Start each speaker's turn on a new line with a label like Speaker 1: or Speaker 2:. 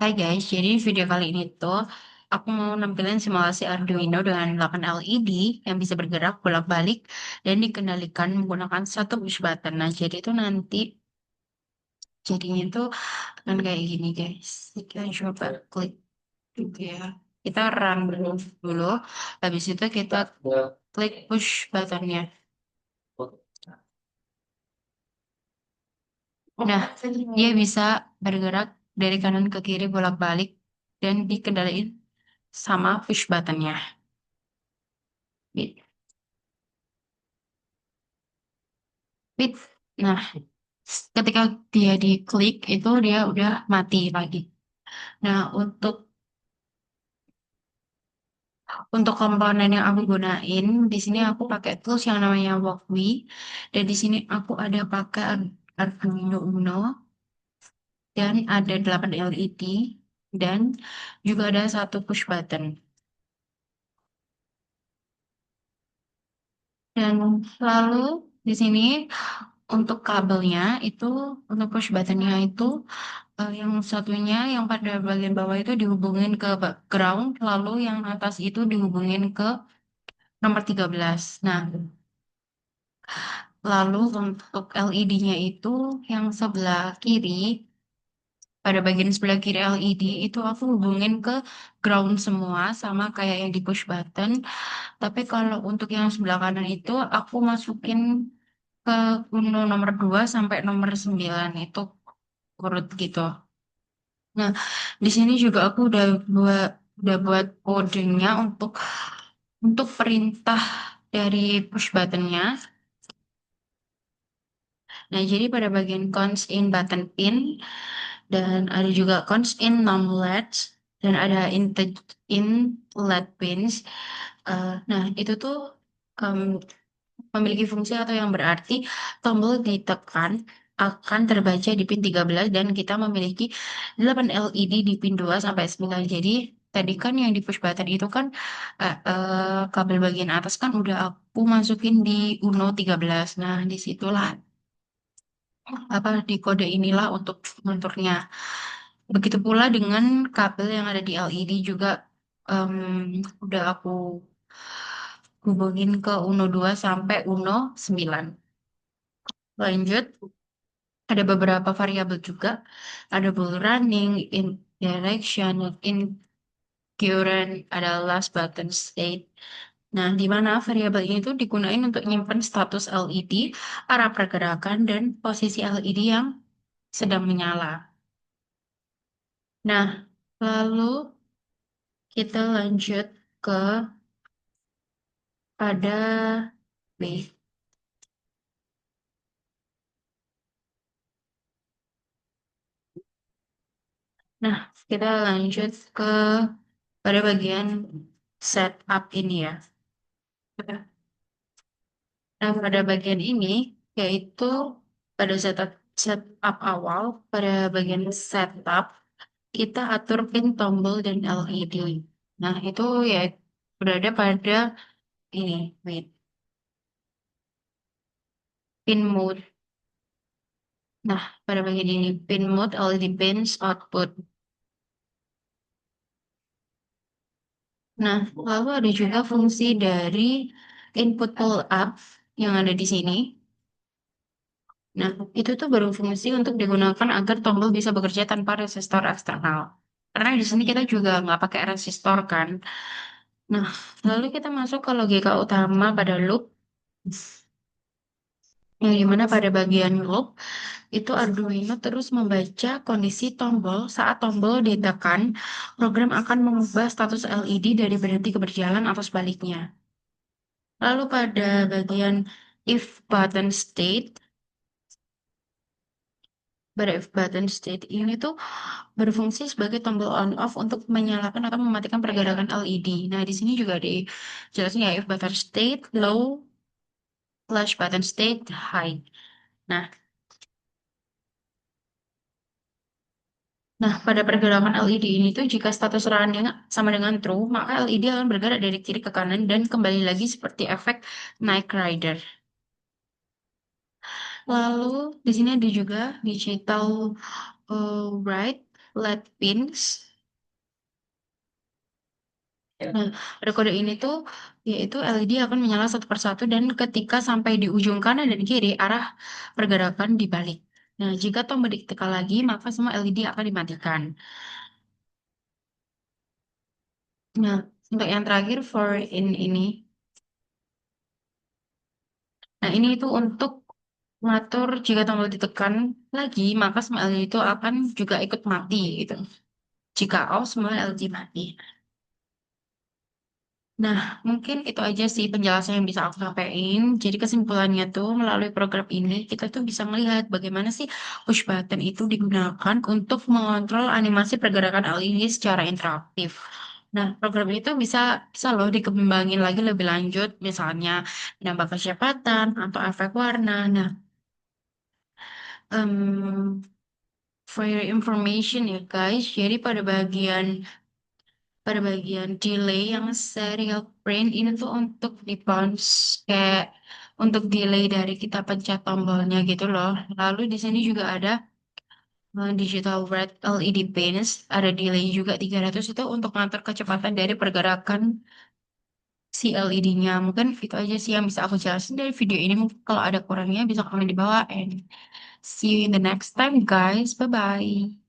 Speaker 1: Hai guys, jadi video kali ini tuh aku mau nampilin simulasi Arduino dengan 8 LED yang bisa bergerak bolak-balik dan dikendalikan menggunakan satu push button. Nah, jadi itu nanti jadinya tuh akan kayak gini guys. Kita coba klik gitu ya. Kita run dulu, habis itu kita klik push buttonnya. Nah, dia bisa bergerak dari kanan ke kiri bolak-balik dan dikendalikan sama push buttonnya. Fit. Nah, ketika dia diklik itu dia udah mati lagi. Nah, untuk komponen yang aku gunain di sini aku pakai tools yang namanya Walkme dan di sini aku ada pakai Arduino Uno dan ada 8 LED dan juga ada satu push button. Dan lalu di sini untuk kabelnya itu untuk push buttonnya itu yang satunya yang pada bagian bawah itu dihubungin ke ground, lalu yang atas itu dihubungin ke nomor 13. Nah, lalu untuk LED-nya itu yang sebelah kiri, pada bagian sebelah kiri LED itu aku hubungin ke ground semua sama kayak yang di push button. Tapi kalau untuk yang sebelah kanan itu aku masukin ke nomor 2 sampai nomor 9 itu urut gitu. Nah, di sini juga aku udah buat kodenya untuk perintah dari push buttonnya. Nah, jadi pada bagian cons in button pin dan ada juga cons in numlets dan ada in LED pins. Nah, itu tuh em, memiliki fungsi atau yang berarti tombol ditekan akan terbaca di pin 13 dan kita memiliki 8 LED di pin 2 sampai 9. Jadi tadi kan yang di push button itu kan kabel bagian atas kan udah aku masukin di Uno 13. Nah, disitulah apa di kode inilah untuk menurnya. Begitu pula dengan kabel yang ada di LED juga em, udah aku hubungin ke Uno 2 sampai Uno 9. Lanjut, ada beberapa variabel juga. Ada ball running, in direction, in current, ada last button state. Nah, di mana variabel ini tuh digunakan untuk nyimpen status LED, arah pergerakan, dan posisi LED yang sedang menyala. Nah, lalu kita lanjut ke pada nih. Nah, kita lanjut ke pada bagian setup ini ya. Nah, pada bagian ini yaitu pada setup awal, pada bagian setup kita atur pin tombol dan LED. Nah, itu ya berada pada ini, wait, pin mode. Nah, pada bagian ini pin mode LED pins output. Nah, lalu ada juga fungsi dari input pull up yang ada di sini. Nah, itu tuh baru fungsi untuk digunakan agar tombol bisa bekerja tanpa resistor eksternal. Karena di sini kita juga nggak pakai resistor kan. Nah, lalu kita masuk ke logika utama pada loop, yang dimana pada bagian loop itu Arduino terus membaca kondisi tombol. Saat tombol ditekan, program akan mengubah status LED dari berhenti ke berjalan atau sebaliknya. Lalu pada bagian if button state, pada if button state ini tuh berfungsi sebagai tombol on off untuk menyalakan atau mematikan pergerakan LED. Nah, di sini juga dijelasin ya if button state low, flash button state high. Nah, pada pergerakan LED ini tuh jika status running sama dengan true, maka LED akan bergerak dari kiri ke kanan dan kembali lagi seperti efek Knight Rider. Lalu di sini ada juga digital write. LED pins. Nah, pada kode ini tuh yaitu LED akan menyala satu persatu dan ketika sampai di ujung kanan dan kiri arah pergerakan dibalik. Nah, jika tombol ditekan lagi, maka semua LED akan dimatikan. Nah, untuk yang terakhir for in ini. Nah, ini itu untuk mengatur jika tombol ditekan lagi, maka semua LED itu akan juga ikut mati gitu. Jika off, semua LED mati. Nah, mungkin itu aja sih penjelasan yang bisa aku sampaikan. Jadi kesimpulannya tuh melalui program ini kita tuh bisa melihat bagaimana sih push button itu digunakan untuk mengontrol animasi pergerakan LED secara interaktif. Nah, program itu bisa bisa loh dikembangin lagi lebih lanjut, misalnya menambah kecepatan atau efek warna. Nah, em, for your information ya guys, jadi pada bagian delay yang serial print ini tuh untuk di bounce kayak untuk delay dari kita pencet tombolnya gitu loh. Lalu di sini juga ada digital red LED pins, ada delay juga 300 itu untuk mengatur kecepatan dari pergerakan si LED-nya. Mungkin itu aja sih yang bisa aku jelasin dari video ini. Mungkin kalau ada kurangnya bisa komen di bawah and see you in the next time guys. Bye bye.